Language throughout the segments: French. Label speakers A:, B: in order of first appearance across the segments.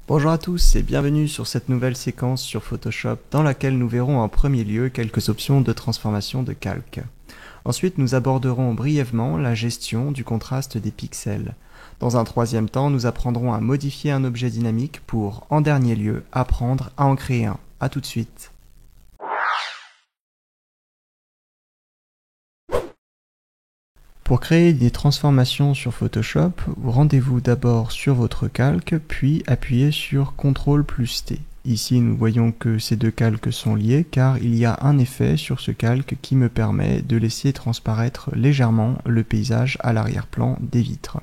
A: Bonjour à tous et bienvenue sur cette nouvelle séquence sur Photoshop dans laquelle nous verrons en premier lieu quelques options de transformation de calque. Ensuite, nous aborderons brièvement la gestion du contraste des pixels. Dans un troisième temps, nous apprendrons à modifier un objet dynamique pour, en dernier lieu, apprendre à en créer un. A tout de suite. Pour créer des transformations sur Photoshop, rendez-vous d'abord sur votre calque, puis appuyez sur CTRL plus T. Ici, nous voyons que ces deux calques sont liés car il y a un effet sur ce calque qui me permet de laisser transparaître légèrement le paysage à l'arrière-plan des vitres.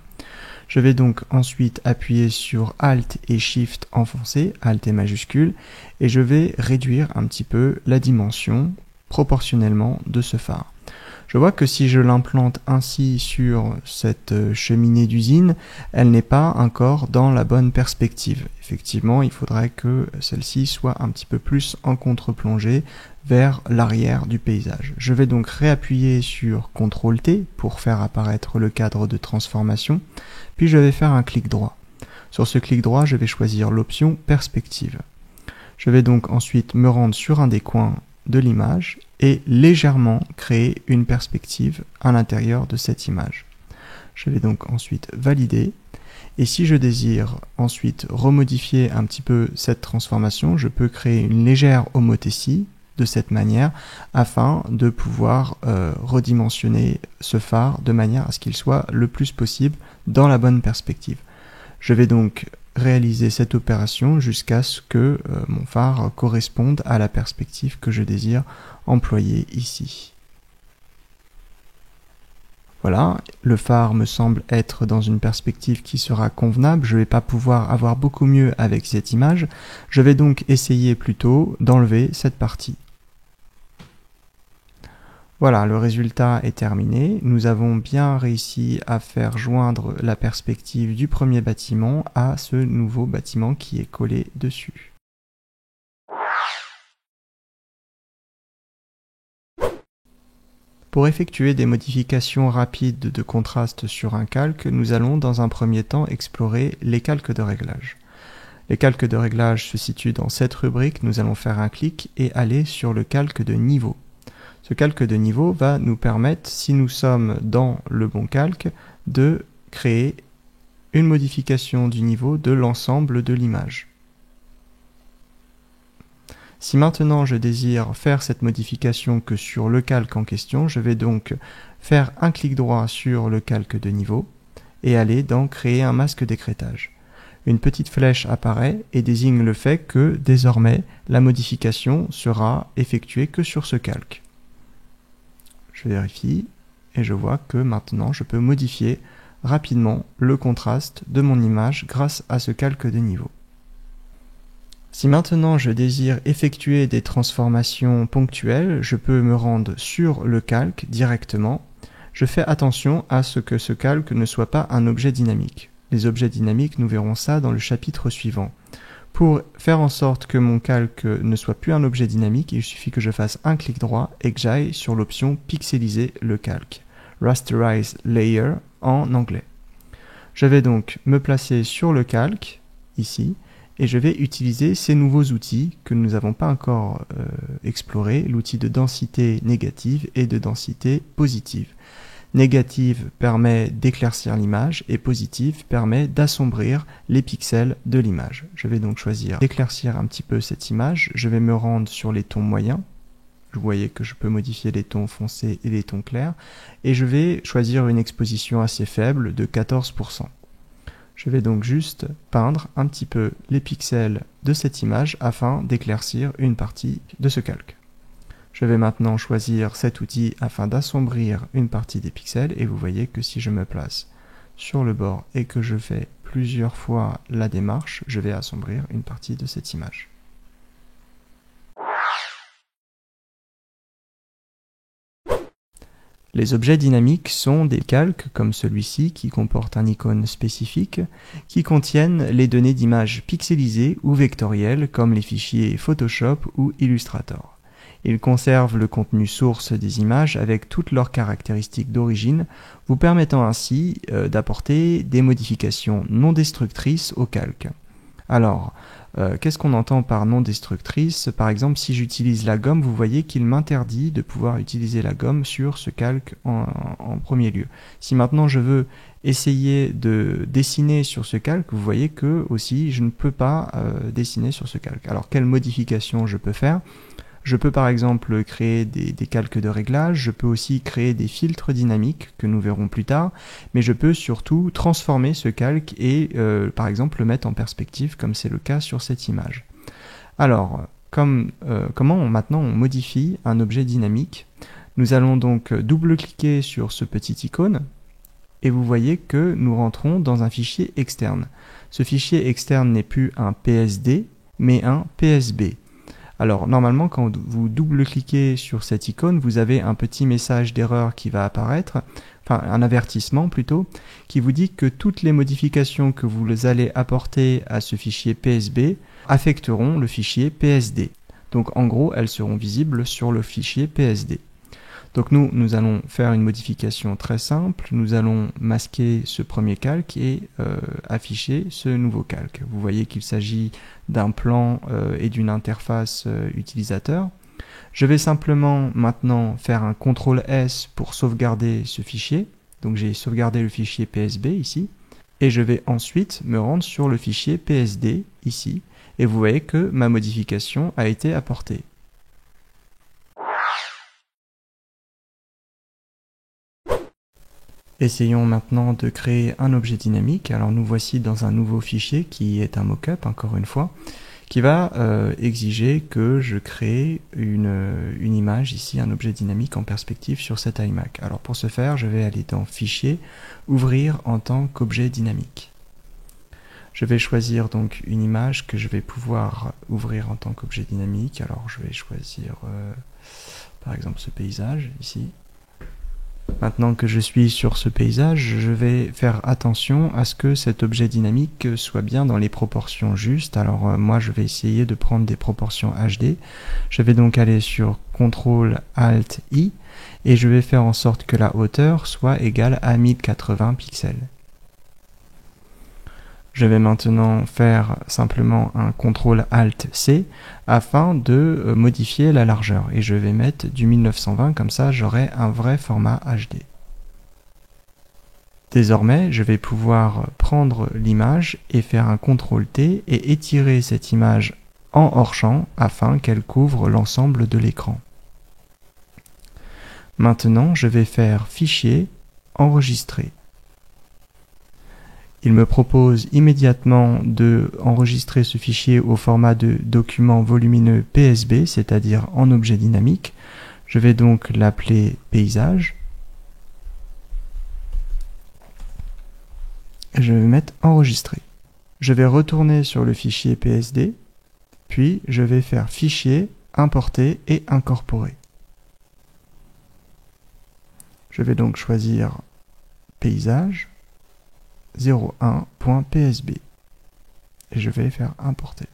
A: Je vais donc ensuite appuyer sur Alt et Shift enfoncé, Alt et majuscule, et je vais réduire un petit peu la dimension proportionnellement de ce phare. Je vois que si je l'implante ainsi sur cette cheminée d'usine, elle n'est pas encore dans la bonne perspective. Effectivement, il faudrait que celle-ci soit un petit peu plus en contre-plongée vers l'arrière du paysage. Je vais donc réappuyer sur CTRL-T pour faire apparaître le cadre de transformation, puis je vais faire un clic droit. Sur ce clic droit, je vais choisir l'option Perspective. Je vais donc ensuite me rendre sur un des coins de l'image et légèrement créer une perspective à l'intérieur de cette image. Je vais donc ensuite valider et si je désire ensuite remodifier un petit peu cette transformation, je peux créer une légère homothétie de cette manière afin de pouvoir redimensionner ce phare de manière à ce qu'il soit le plus possible dans la bonne perspective. Je vais donc réaliser cette opération jusqu'à ce que mon phare corresponde à la perspective que je désire employer ici. Voilà, le phare me semble être dans une perspective qui sera convenable, je ne vais pas pouvoir avoir beaucoup mieux avec cette image, je vais donc essayer plutôt d'enlever cette partie. Voilà, le résultat est terminé. Nous avons bien réussi à faire joindre la perspective du premier bâtiment à ce nouveau bâtiment qui est collé dessus. Pour effectuer des modifications rapides de contraste sur un calque, nous allons dans un premier temps explorer les calques de réglage. Les calques de réglage se situent dans cette rubrique, nous allons faire un clic et aller sur le calque de niveau. Ce calque de niveau va nous permettre, si nous sommes dans le bon calque, de créer une modification du niveau de l'ensemble de l'image. Si maintenant je désire faire cette modification que sur le calque en question, je vais donc faire un clic droit sur le calque de niveau et aller dans Créer un masque d'écrêtage. Une petite flèche apparaît et désigne le fait que désormais la modification sera effectuée que sur ce calque. Je vérifie et je vois que maintenant je peux modifier rapidement le contraste de mon image grâce à ce calque de niveau. Si maintenant je désire effectuer des transformations ponctuelles, je peux me rendre sur le calque directement. Je fais attention à ce que ce calque ne soit pas un objet dynamique. Les objets dynamiques, nous verrons ça dans le chapitre suivant. Pour faire en sorte que mon calque ne soit plus un objet dynamique, il suffit que je fasse un clic droit et que j'aille sur l'option Pixeliser le calque, Rasterize Layer en anglais. Je vais donc me placer sur le calque, ici, et je vais utiliser ces nouveaux outils que nous n'avons pas encore explorés, l'outil de densité négative et de densité positive. Négative permet d'éclaircir l'image et positive permet d'assombrir les pixels de l'image. Je vais donc choisir d'éclaircir un petit peu cette image. Je vais me rendre sur les tons moyens. Vous voyez que je peux modifier les tons foncés et les tons clairs. Et je vais choisir une exposition assez faible de 14%. Je vais donc juste peindre un petit peu les pixels de cette image afin d'éclaircir une partie de ce calque. Je vais maintenant choisir cet outil afin d'assombrir une partie des pixels et vous voyez que si je me place sur le bord et que je fais plusieurs fois la démarche, je vais assombrir une partie de cette image. Les objets dynamiques sont des calques comme celui-ci qui comporte un icône spécifique qui contiennent les données d'images pixelisées ou vectorielles comme les fichiers Photoshop ou Illustrator. Ils conservent le contenu source des images avec toutes leurs caractéristiques d'origine, vous permettant ainsi d'apporter des modifications non destructrices au calque. Alors, qu'est-ce qu'on entend par non destructrice? Par exemple, si j'utilise la gomme, vous voyez qu'il m'interdit de pouvoir utiliser la gomme sur ce calque en premier lieu. Si maintenant je veux essayer de dessiner sur ce calque, vous voyez que aussi je ne peux pas dessiner sur ce calque. Alors, quelle modification je peux faire? Je peux par exemple créer des calques de réglage, je peux aussi créer des filtres dynamiques que nous verrons plus tard, mais je peux surtout transformer ce calque et par exemple le mettre en perspective comme c'est le cas sur cette image. Alors, comment maintenant on modifie un objet dynamique? Nous allons donc double-cliquer sur ce petit icône et vous voyez que nous rentrons dans un fichier externe. Ce fichier externe n'est plus un PSD mais un PSB. Alors normalement quand vous double-cliquez sur cette icône, vous avez un petit message d'erreur qui va apparaître, enfin un avertissement plutôt, qui vous dit que toutes les modifications que vous allez apporter à ce fichier PSB affecteront le fichier PSD. Donc en gros, elles seront visibles sur le fichier PSD. Donc nous allons faire une modification très simple, nous allons masquer ce premier calque et afficher ce nouveau calque. Vous voyez qu'il s'agit d'un plan et d'une interface utilisateur. Je vais simplement maintenant faire un CTRL S pour sauvegarder ce fichier. Donc j'ai sauvegardé le fichier PSB ici. Et je vais ensuite me rendre sur le fichier PSD ici. Et vous voyez que ma modification a été apportée. Essayons maintenant de créer un objet dynamique. Alors nous voici dans un nouveau fichier qui est un mockup, encore une fois, qui va exiger que je crée une image ici, un objet dynamique en perspective sur cet iMac. Alors pour ce faire, je vais aller dans Fichier, Ouvrir en tant qu'objet dynamique. Je vais choisir donc une image que je vais pouvoir ouvrir en tant qu'objet dynamique. Alors je vais choisir par exemple ce paysage ici. Maintenant que je suis sur ce paysage, je vais faire attention à ce que cet objet dynamique soit bien dans les proportions justes. Alors moi je vais essayer de prendre des proportions HD. Je vais donc aller sur CTRL-ALT-I et je vais faire en sorte que la hauteur soit égale à 1080 pixels. Je vais maintenant faire simplement un CTRL-ALT-C afin de modifier la largeur. Et je vais mettre du 1920, comme ça j'aurai un vrai format HD. Désormais, je vais pouvoir prendre l'image et faire un CTRL-T et étirer cette image en hors-champ afin qu'elle couvre l'ensemble de l'écran. Maintenant, je vais faire Fichier, Enregistrer. Il me propose immédiatement de enregistrer ce fichier au format de document volumineux PSB, c'est-à-dire en objet dynamique. Je vais donc l'appeler paysage. Je vais mettre enregistrer. Je vais retourner sur le fichier PSD, puis je vais faire fichier, importer et incorporer. Je vais donc choisir paysage 01.psb et je vais faire importer.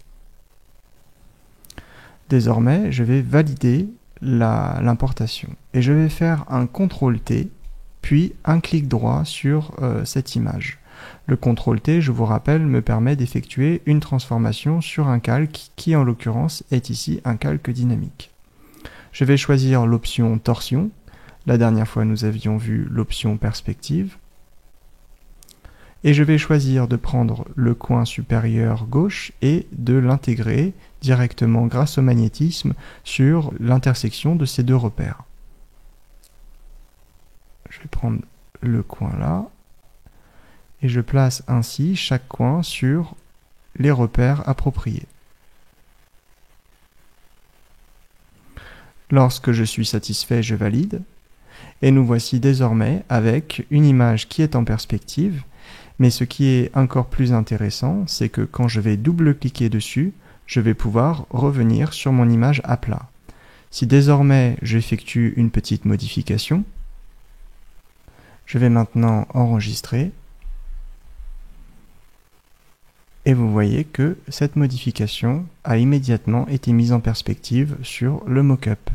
A: Désormais, je vais valider l'importation et je vais faire un CTRL-T puis un clic droit sur cette image. Le CTRL-T, je vous rappelle, me permet d'effectuer une transformation sur un calque qui en l'occurrence est ici un calque dynamique. Je vais choisir l'option torsion. La dernière fois, nous avions vu l'option perspective. Et je vais choisir de prendre le coin supérieur gauche et de l'intégrer directement grâce au magnétisme sur l'intersection de ces deux repères. Je vais prendre le coin là et je place ainsi chaque coin sur les repères appropriés. Lorsque je suis satisfait, je valide et nous voici désormais avec une image qui est en perspective. Mais ce qui est encore plus intéressant, c'est que quand je vais double-cliquer dessus, je vais pouvoir revenir sur mon image à plat. Si désormais j'effectue une petite modification, je vais maintenant enregistrer et vous voyez que cette modification a immédiatement été mise en perspective sur le mock-up.